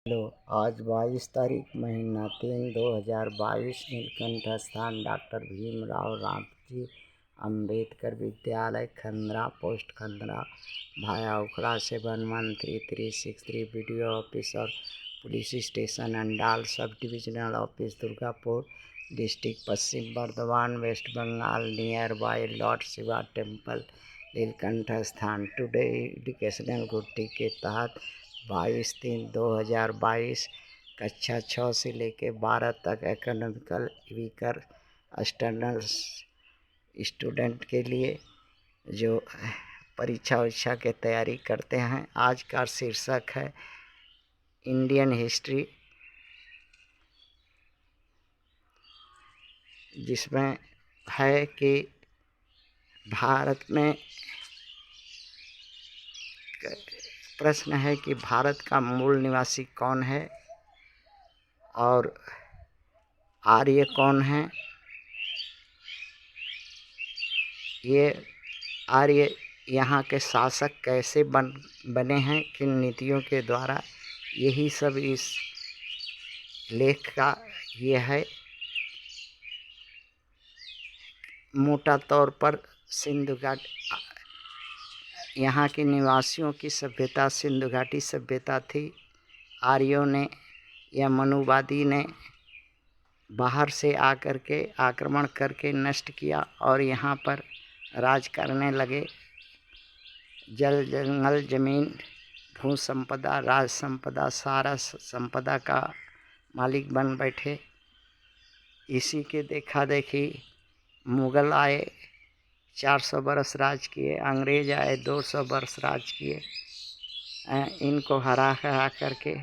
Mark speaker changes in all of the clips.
Speaker 1: Hello. आज 22 तारीख महीना 3 2022 नीलकंठ स्थान डॉक्टर भीमराव रामजी अंबेडकर विद्यालय खंदरा पोस्ट खंदरा भाया उखड़ा 711363 BDO ऑफिस और police station Andal sub divisional office Durgapur district Paschim Bardhaman West Bengal nearby lord Shiva temple Neelkanth स्थान। टुडे एजुकेशनल गुड्डी के तहत 22/3/2022 कक्षा 6 से लेकर 12 तक एकेडमिकल वीकर एक्सटर्नल स्टूडेंट के लिए जो परीक्षा की तैयारी करते हैं। आज का शीर्षक है इंडियन हिस्ट्री, जिसमें है कि भारत में प्रश्न है कि भारत का मूल निवासी कौन है और आर्य कौन है। ये आर्य यहाँ के शासक कैसे बने हैं, किन नीतियों के द्वारा, यही सब इस लेख का ये है। मोटा तौर पर सिंधु घाट यहाँ के निवासियों की सभ्यता सिंधु घाटी सभ्यता थी। आर्यों ने या मनुवादी ने बाहर से आकर के आक्रमण करके नष्ट किया और यहाँ पर राज करने लगे। जल जंगल जमीन भू संपदा राज संपदा सारा संपदा का मालिक बन बैठे। इसी के देखा देखी मुग़ल आए, 400 बरस राज किए, अंग्रेज आए 200 बरस राज किए। इनको हरा करके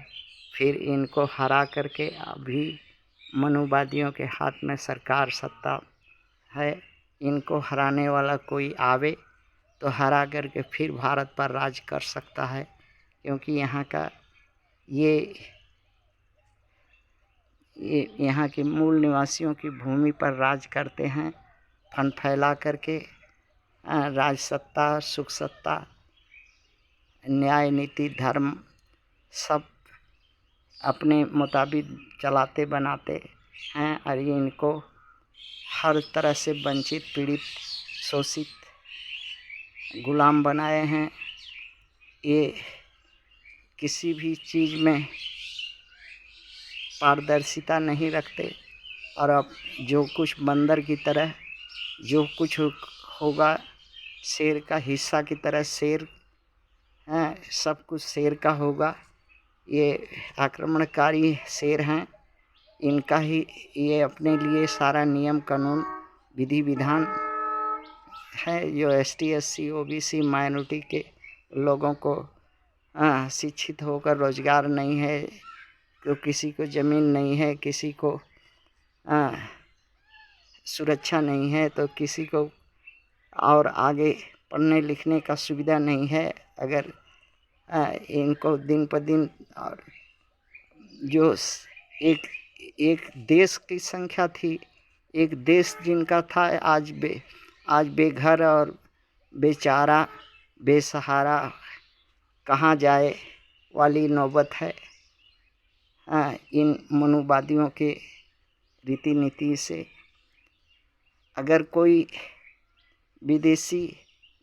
Speaker 1: फिर इनको हरा करके अभी मनुवादियों के हाथ में सरकार सत्ता है। इनको हराने वाला कोई आवे तो हरा करके फिर भारत पर राज कर सकता है, क्योंकि यहाँ का ये यहाँ के मूल निवासियों की भूमि पर राज करते हैं। फंड फैला करके राज सत्ता, सुख सत्ता, न्याय नीति धर्म सब अपने मुताबिक चलाते बनाते हैं और ये इनको हर तरह से वंचित पीड़ित शोषित गुलाम बनाए हैं। ये किसी भी चीज़ में पारदर्शिता नहीं रखते और अब जो कुछ बंदर की तरह जो कुछ होगा शेर का हिस्सा की तरह शेर सब कुछ शेर का होगा। ये आक्रमणकारी शेर हैं, इनका ही ये अपने लिए सारा नियम कानून विधि विधान है। जो ST SC OBC माइनॉरिटी के लोगों को शिक्षित होकर रोजगार नहीं है, तो किसी को ज़मीन नहीं है, किसी को सुरक्षा नहीं है, तो किसी को और आगे पढ़ने लिखने का सुविधा नहीं है। अगर इनको दिन पर दिन और जो एक देश की संख्या थी, एक देश जिनका था, आज बेघर और बेचारा बेसहारा कहाँ जाए वाली नौबत है। इन मनुवादियों के रीति नीति से अगर कोई विदेशी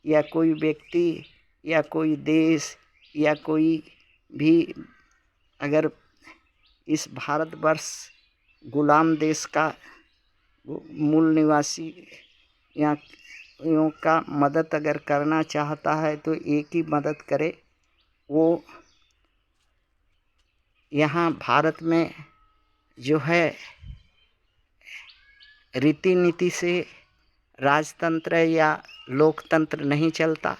Speaker 1: या कोई व्यक्ति या कोई देश या कोई भी अगर इस भारतवर्ष गुलाम देश का मूल निवासी यहाँ का मदद अगर करना चाहता है तो एक ही मदद करे, वो यहाँ भारत में जो है रीति नीति से राजतंत्र या लोकतंत्र नहीं चलता।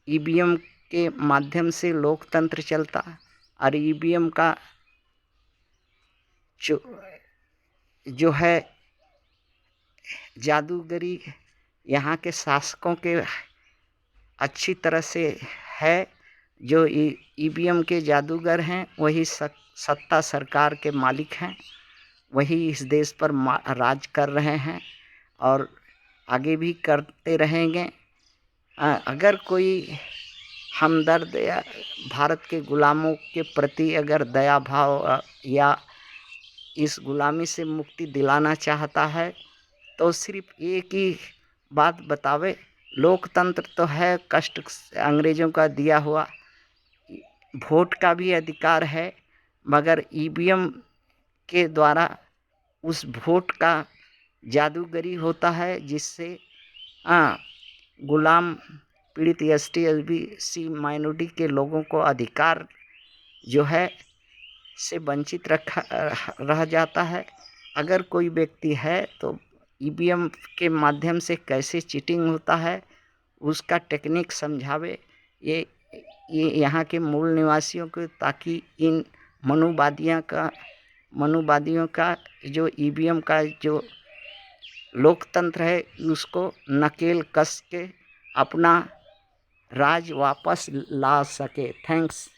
Speaker 1: EVM के माध्यम से लोकतंत्र चलता और EVM का जो है जादूगरी यहाँ के शासकों के अच्छी तरह से है। जो EVM के जादूगर हैं वही सत्ता सरकार के मालिक हैं, वही इस देश पर राज कर रहे हैं और आगे भी करते रहेंगे। अगर कोई हमदर्द या भारत के गुलामों के प्रति अगर दया भाव या इस गुलामी से मुक्ति दिलाना चाहता है तो सिर्फ एक ही बात बतावे, लोकतंत्र तो है कष्ट अंग्रेज़ों का दिया हुआ, वोट का भी अधिकार है, मगर ईवीएम के द्वारा उस वोट का जादूगरी होता है जिससे गुलाम पीड़ित एसटी एसबीसी माइनॉरिटी के लोगों को अधिकार जो है से वंचित रह जाता है। अगर कोई व्यक्ति है तो ईवीएम के माध्यम से कैसे चीटिंग होता है उसका टेक्निक समझावे ये यहाँ के मूल निवासियों को, ताकि इन मनुवादियों का जो ईवीएम का जो लोकतंत्र है उसको नकेल कस के अपना राज वापस ला सके। थैंक्स।